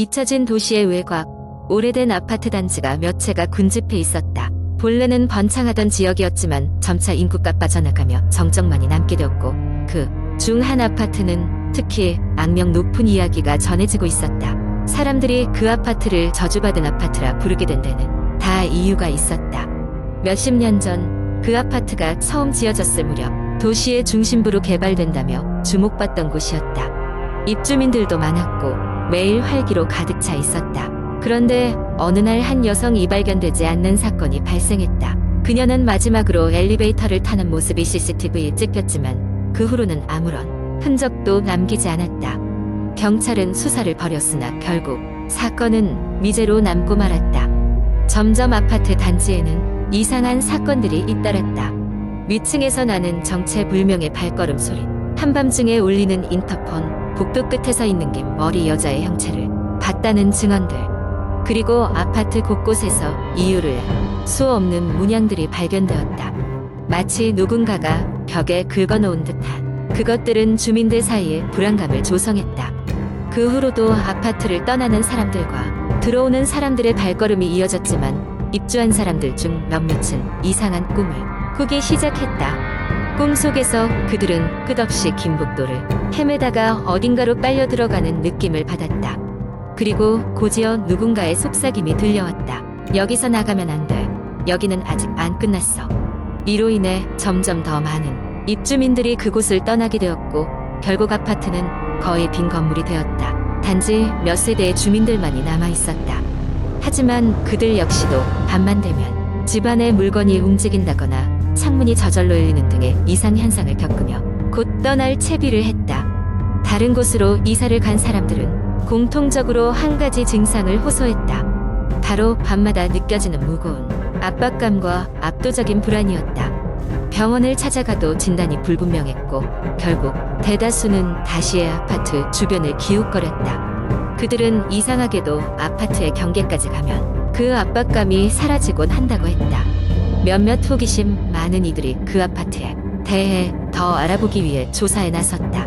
잊혀진 도시의 외곽, 오래된 아파트 단지가 몇 채가 군집해 있었다. 본래는 번창하던 지역이었지만 점차 인구가 빠져나가며 정적만이 남게 되었고 그 중 한 아파트는 특히 악명 높은 이야기가 전해지고 있었다. 사람들이 그 아파트를 저주받은 아파트라 부르게 된 데는 다 이유가 있었다. 몇십 년 전 그 아파트가 처음 지어졌을 무렵 도시의 중심부로 개발된다며 주목받던 곳이었다. 입주민들도 많았고 매일 활기로 가득 차 있었다. 그런데 어느 날 한 여성이 발견되지 않는 사건이 발생했다. 그녀는 마지막으로 엘리베이터를 타는 모습이 CCTV에 찍혔지만 그 후로는 아무런 흔적도 남기지 않았다. 경찰은 수사를 벌였으나 결국 사건은 미제로 남고 말았다. 점점 아파트 단지에는 이상한 사건들이 잇따랐다. 위층에서 나는 정체불명의 발걸음 소리, 한밤중에 울리는 인터폰, 복도 끝에 서 있는 게 머리 여자의 형체를 봤다는 증언들, 그리고 아파트 곳곳에서 이유를 알 수 없는 문양들이 발견되었다. 마치 누군가가 벽에 긁어놓은 듯한 그것들은 주민들 사이에 불안감을 조성했다. 그 후로도 아파트를 떠나는 사람들과 들어오는 사람들의 발걸음이 이어졌지만 입주한 사람들 중 몇몇은 이상한 꿈을 꾸기 시작했다. 꿈속에서 그들은 끝없이 긴 복도를 헤매다가 어딘가로 빨려 들어가는 느낌을 받았다. 그리고 곧이어 누군가의 속삭임이 들려왔다. 여기서 나가면 안 돼. 여기는 아직 안 끝났어. 이로 인해 점점 더 많은 입주민들이 그곳을 떠나게 되었고 결국 아파트는 거의 빈 건물이 되었다. 단지 몇 세대의 주민들만이 남아 있었다. 하지만 그들 역시도 밤만 되면 집안의 물건이 움직인다거나 창문이 저절로 열리는 등의 이상 현상을 겪으며 곧 떠날 채비를 했다. 다른 곳으로 이사를 간 사람들은 공통적으로 한 가지 증상을 호소했다. 바로 밤마다 느껴지는 무거운 압박감과 압도적인 불안이었다. 병원을 찾아가도 진단이 불분명했고 결국 대다수는 다시의 아파트 주변을 기웃거렸다. 그들은 이상하게도 아파트의 경계까지 가면 그 압박감이 사라지곤 한다고 했다. 몇몇 호기심 많은 이들이 그 아파트에 대해 더 알아보기 위해 조사에 나섰다.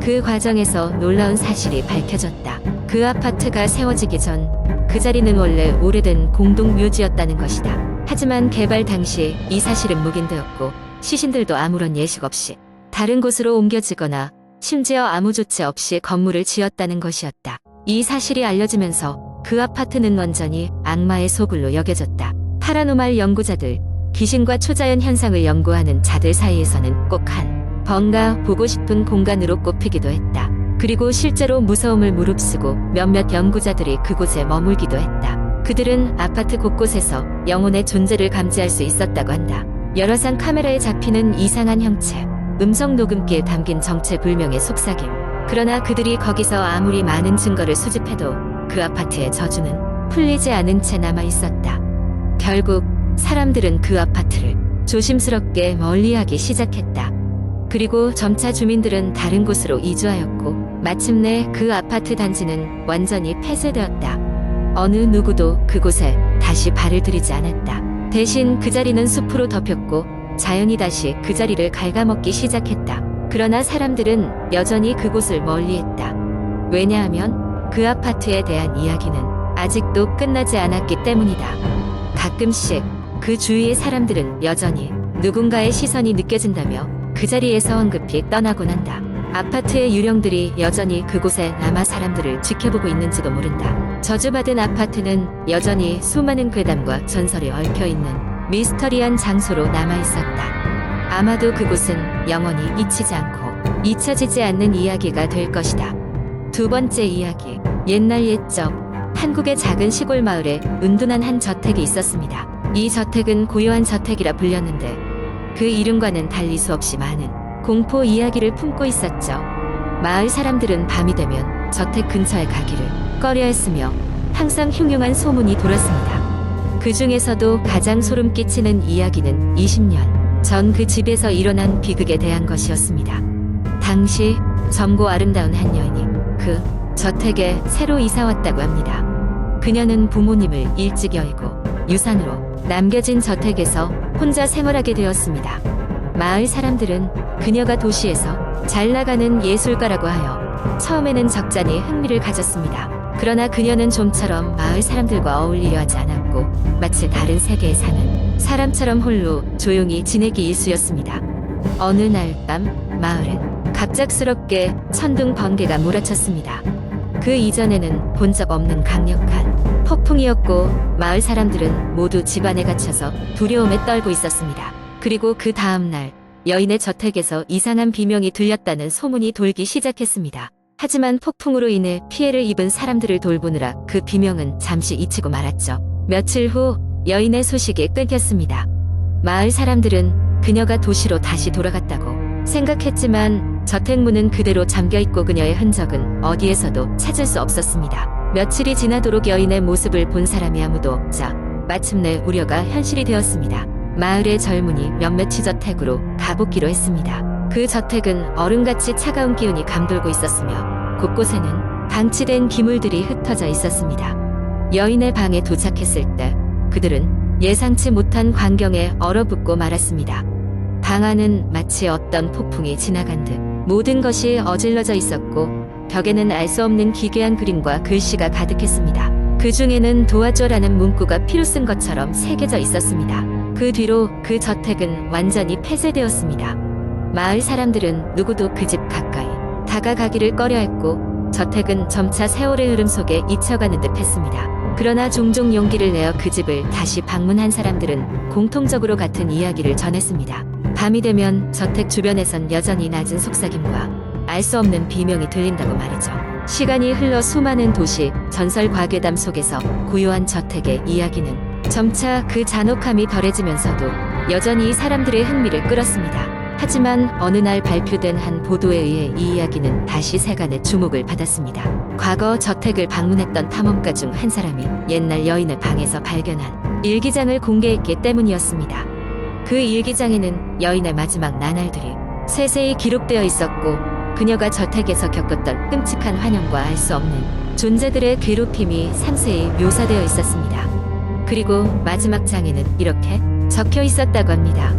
그 과정에서 놀라운 사실이 밝혀졌다. 그 아파트가 세워지기 전 그 자리는 원래 오래된 공동묘지였다는 것이다. 하지만 개발 당시 이 사실은 묵인되었고 시신들도 아무런 예식 없이 다른 곳으로 옮겨지거나 심지어 아무 조치 없이 건물을 지었다는 것이었다. 이 사실이 알려지면서 그 아파트는 완전히 악마의 소굴로 여겨졌다. 파라노말 연구자들, 귀신과 초자연 현상을 연구하는 자들 사이에서는 꼭 한 번가 보고 싶은 공간으로 꼽히기도 했다. 그리고 실제로 무서움을 무릅쓰고 몇몇 연구자들이 그곳에 머물기도 했다. 그들은 아파트 곳곳에서 영혼의 존재를 감지할 수 있었다고 한다. 여러 쌍 카메라에 잡히는 이상한 형체, 음성 녹음기에 담긴 정체불명의 속삭임. 그러나 그들이 거기서 아무리 많은 증거를 수집해도 그 아파트의 저주는 풀리지 않은 채 남아 있었다. 결국 사람들은 그 아파트를 조심스럽게 멀리하기 시작했다. 그리고 점차 주민들은 다른 곳으로 이주하였고 마침내 그 아파트 단지는 완전히 폐쇄되었다. 어느 누구도 그곳에 다시 발을 들이지 않았다. 대신 그 자리는 숲으로 덮였고 자연이 다시 그 자리를 갉아먹기 시작했다. 그러나 사람들은 여전히 그곳을 멀리했다. 왜냐하면 그 아파트에 대한 이야기는 아직도 끝나지 않았기 때문이다. 가끔씩 그 주위의 사람들은 여전히 누군가의 시선이 느껴진다며 그 자리에서 황급히 떠나곤 한다. 아파트의 유령들이 여전히 그곳에 남아 사람들을 지켜보고 있는지도 모른다. 저주받은 아파트는 여전히 수많은 괴담과 전설이 얽혀있는 미스터리한 장소로 남아있었다. 아마도 그곳은 영원히 잊히지 않고 잊혀지지 않는 이야기가 될 것이다. 두 번째 이야기, 옛날 옛적 한국의 작은 시골 마을에 은둔한 한 저택이 있었습니다. 이 저택은 고요한 저택이라 불렸는데 그 이름과는 달리 수없이 많은 공포 이야기를 품고 있었죠. 마을 사람들은 밤이 되면 저택 근처에 가기를 꺼려했으며 항상 흉흉한 소문이 돌았습니다. 그 중에서도 가장 소름 끼치는 이야기는 20년 전 그 집에서 일어난 비극에 대한 것이었습니다. 당시 젊고 아름다운 한 여인이 그 저택에 새로 이사 왔다고 합니다. 그녀는 부모님을 일찍 여의고 유산으로 남겨진 저택에서 혼자 생활하게 되었습니다. 마을 사람들은 그녀가 도시에서 잘 나가는 예술가라고 하여 처음에는 적잖이 흥미를 가졌습니다. 그러나 그녀는 좀처럼 마을 사람들과 어울리려 하지 않았고 마치 다른 세계에 사는 사람처럼 홀로 조용히 지내기 일쑤였습니다. 어느 날 밤 마을은 갑작스럽게 천둥 번개가 몰아쳤습니다. 그 이전에는 본 적 없는 강력한 폭풍이었고 마을 사람들은 모두 집 안에 갇혀서 두려움에 떨고 있었습니다. 그리고 그 다음 날 여인의 저택에서 이상한 비명이 들렸다는 소문이 돌기 시작했습니다. 하지만 폭풍으로 인해 피해를 입은 사람들을 돌보느라 그 비명은 잠시 잊히고 말았죠. 며칠 후 여인의 소식이 끊겼습니다. 마을 사람들은 그녀가 도시로 다시 돌아갔다고 생각했지만 저택 문은 그대로 잠겨있고 그녀의 흔적은 어디에서도 찾을 수 없었습니다. 며칠이 지나도록 여인의 모습을 본 사람이 아무도 없자 마침내 우려가 현실이 되었습니다. 마을의 젊은이 몇몇이 저택으로 가보기로 했습니다. 그 저택은 얼음같이 차가운 기운이 감돌고 있었으며 곳곳에는 방치된 기물들이 흩어져 있었습니다. 여인의 방에 도착했을 때 그들은 예상치 못한 광경에 얼어붙고 말았습니다. 방 안은 마치 어떤 폭풍이 지나간 듯 모든 것이 어질러져 있었고 벽에는 알 수 없는 기괴한 그림과 글씨가 가득했습니다. 그 중에는 도와줘라는 문구가 피로 쓴 것처럼 새겨져 있었습니다. 그 뒤로 그 저택은 완전히 폐쇄되었습니다. 마을 사람들은 누구도 그 집 가까이 다가가기를 꺼려했고 저택은 점차 세월의 흐름 속에 잊혀가는 듯 했습니다. 그러나 종종 용기를 내어 그 집을 다시 방문한 사람들은 공통적으로 같은 이야기를 전했습니다. 밤이 되면 저택 주변에선 여전히 낮은 속삭임과 알 수 없는 비명이 들린다고 말이죠. 시간이 흘러 수많은 도시, 전설 과괴담 속에서 고요한 저택의 이야기는 점차 그 잔혹함이 덜해지면서도 여전히 사람들의 흥미를 끌었습니다. 하지만 어느 날 발표된 한 보도에 의해 이 이야기는 다시 세간의 주목을 받았습니다. 과거 저택을 방문했던 탐험가 중 한 사람이 옛날 여인을 방에서 발견한 일기장을 공개했기 때문이었습니다. 그 일기장에는 여인의 마지막 나날들이 세세히 기록되어 있었고 그녀가 저택에서 겪었던 끔찍한 환영과 알 수 없는 존재들의 괴롭힘이 상세히 묘사되어 있었습니다. 그리고 마지막 장에는 이렇게 적혀 있었다고 합니다.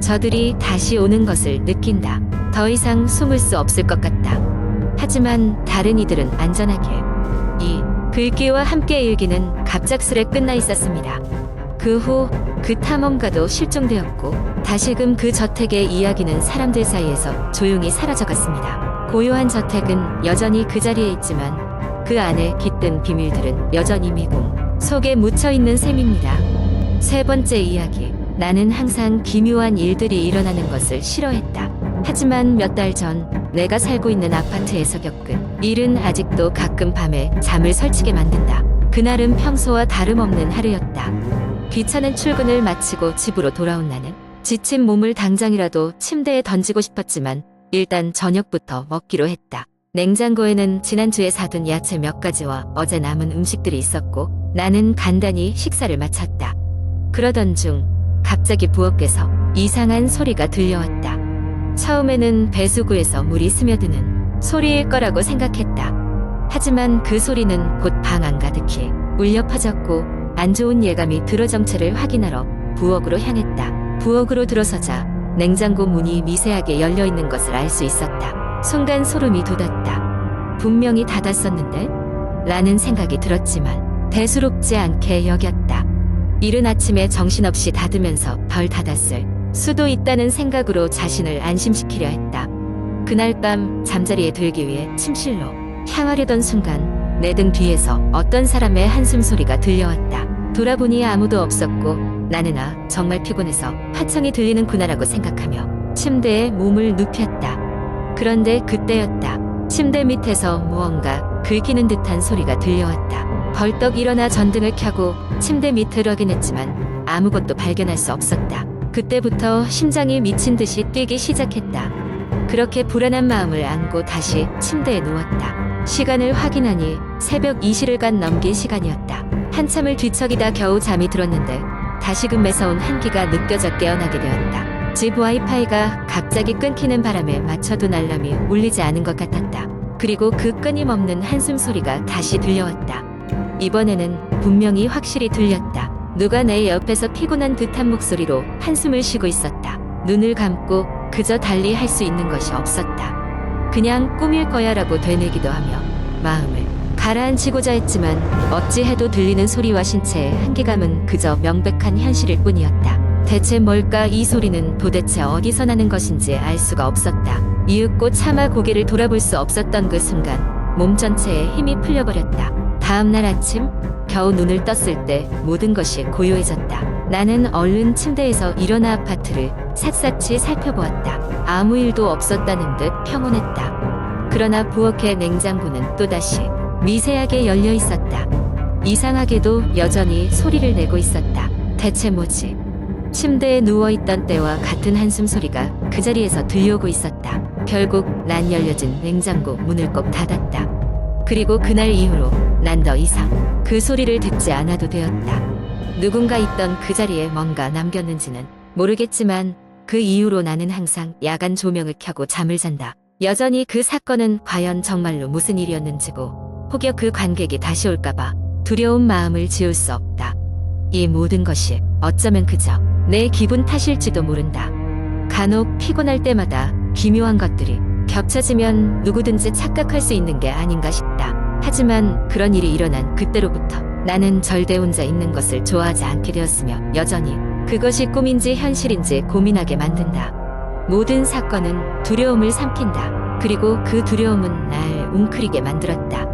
저들이 다시 오는 것을 느낀다. 더 이상 숨을 수 없을 것 같다. 하지만 다른 이들은 안전하게. 이 글귀와 함께 일기는 갑작스레 끝나 있었습니다. 그 후 그 탐험가도 실종되었고 다시금 그 저택의 이야기는 사람들 사이에서 조용히 사라져갔습니다. 고요한 저택은 여전히 그 자리에 있지만 그 안에 깃든 비밀들은 여전히 미궁 속에 묻혀있는 셈입니다. 세 번째 이야기. 나는 항상 기묘한 일들이 일어나는 것을 싫어했다. 하지만 몇 달 전 내가 살고 있는 아파트에서 겪은 일은 아직도 가끔 밤에 잠을 설치게 만든다. 그날은 평소와 다름없는 하루였다. 귀찮은 출근을 마치고 집으로 돌아온 나는 지친 몸을 당장이라도 침대에 던지고 싶었지만 일단 저녁부터 먹기로 했다. 냉장고에는 지난주에 사둔 야채 몇 가지와 어제 남은 음식들이 있었고 나는 간단히 식사를 마쳤다. 그러던 중 갑자기 부엌에서 이상한 소리가 들려왔다. 처음에는 배수구에서 물이 스며드는 소리일 거라고 생각했다. 하지만 그 소리는 곧 방 안 가득히 울려 퍼졌고 안 좋은 예감이 들어 정체를 확인하러 부엌으로 향했다. 부엌으로 들어서자 냉장고 문이 미세하게 열려 있는 것을 알 수 있었다. 순간 소름이 돋았다. 분명히 닫았었는데? 라는 생각이 들었지만 대수롭지 않게 여겼다. 이른 아침에 정신없이 닫으면서 덜 닫았을 수도 있다는 생각으로 자신을 안심시키려 했다. 그날 밤 잠자리에 들기 위해 침실로 향하려던 순간 내 등 뒤에서 어떤 사람의 한숨 소리가 들려왔다. 돌아보니 아무도 없었고 나는 정말 피곤해서 화청이 들리는구나라고 생각하며 침대에 몸을 눕혔다. 그런데 그때였다. 침대 밑에서 무언가 긁히는 듯한 소리가 들려왔다. 벌떡 일어나 전등을 켜고 침대 밑을 확인했지만 아무것도 발견할 수 없었다. 그때부터 심장이 미친 듯이 뛰기 시작했다. 그렇게 불안한 마음을 안고 다시 침대에 누웠다. 시간을 확인하니 새벽 2시를 넘긴 시간이었다. 한참을 뒤척이다 겨우 잠이 들었는데 다시금 매서운 한기가 느껴져 깨어나게 되었다. 집 와이파이가 갑자기 끊기는 바람에 맞춰둔 알람이 울리지 않은 것 같았다. 그리고 그 끊임없는 한숨 소리가 다시 들려왔다. 이번에는 분명히 확실히 들렸다. 누가 내 옆에서 피곤한 듯한 목소리로 한숨을 쉬고 있었다. 눈을 감고 그저 달리 할 수 있는 것이 없었다. 그냥 꿈일 거야 라고 되뇌기도 하며 마음을 가라앉히고자 했지만 어찌해도 들리는 소리와 신체의 한계감은 그저 명백한 현실일 뿐이었다. 대체 뭘까? 이 소리는 도대체 어디서 나는 것인지 알 수가 없었다. 이윽고 차마 고개를 돌아볼 수 없었던 그 순간 몸 전체에 힘이 풀려버렸다. 다음날 아침 겨우 눈을 떴을 때 모든 것이 고요해졌다. 나는 얼른 침대에서 일어나 아파트를 샅샅이 살펴보았다. 아무 일도 없었다는 듯 평온했다. 그러나 부엌의 냉장고는 또다시 미세하게 열려 있었다. 이상하게도 여전히 소리를 내고 있었다. 대체 뭐지? 침대에 누워있던 때와 같은 한숨 소리가 그 자리에서 들려오고 있었다. 결국 난 열려진 냉장고 문을 꼭 닫았다. 그리고 그날 이후로 난 더 이상 그 소리를 듣지 않아도 되었다. 누군가 있던 그 자리에 뭔가 남겼는지는 모르겠지만 그 이후로 나는 항상 야간 조명을 켜고 잠을 잔다. 여전히 그 사건은 과연 정말로 무슨 일이었는지고 혹여 그 관객이 다시 올까봐 두려운 마음을 지울 수 없다. 이 모든 것이 어쩌면 그저 내 기분 탓일지도 모른다. 간혹 피곤할 때마다 기묘한 것들이 겹쳐지면 누구든지 착각할 수 있는 게 아닌가 싶다. 하지만 그런 일이 일어난 그때로부터 나는 절대 혼자 있는 것을 좋아하지 않게 되었으며 여전히 그것이 꿈인지 현실인지 고민하게 만든다. 모든 사건은 두려움을 삼킨다. 그리고 그 두려움은 날 웅크리게 만들었다.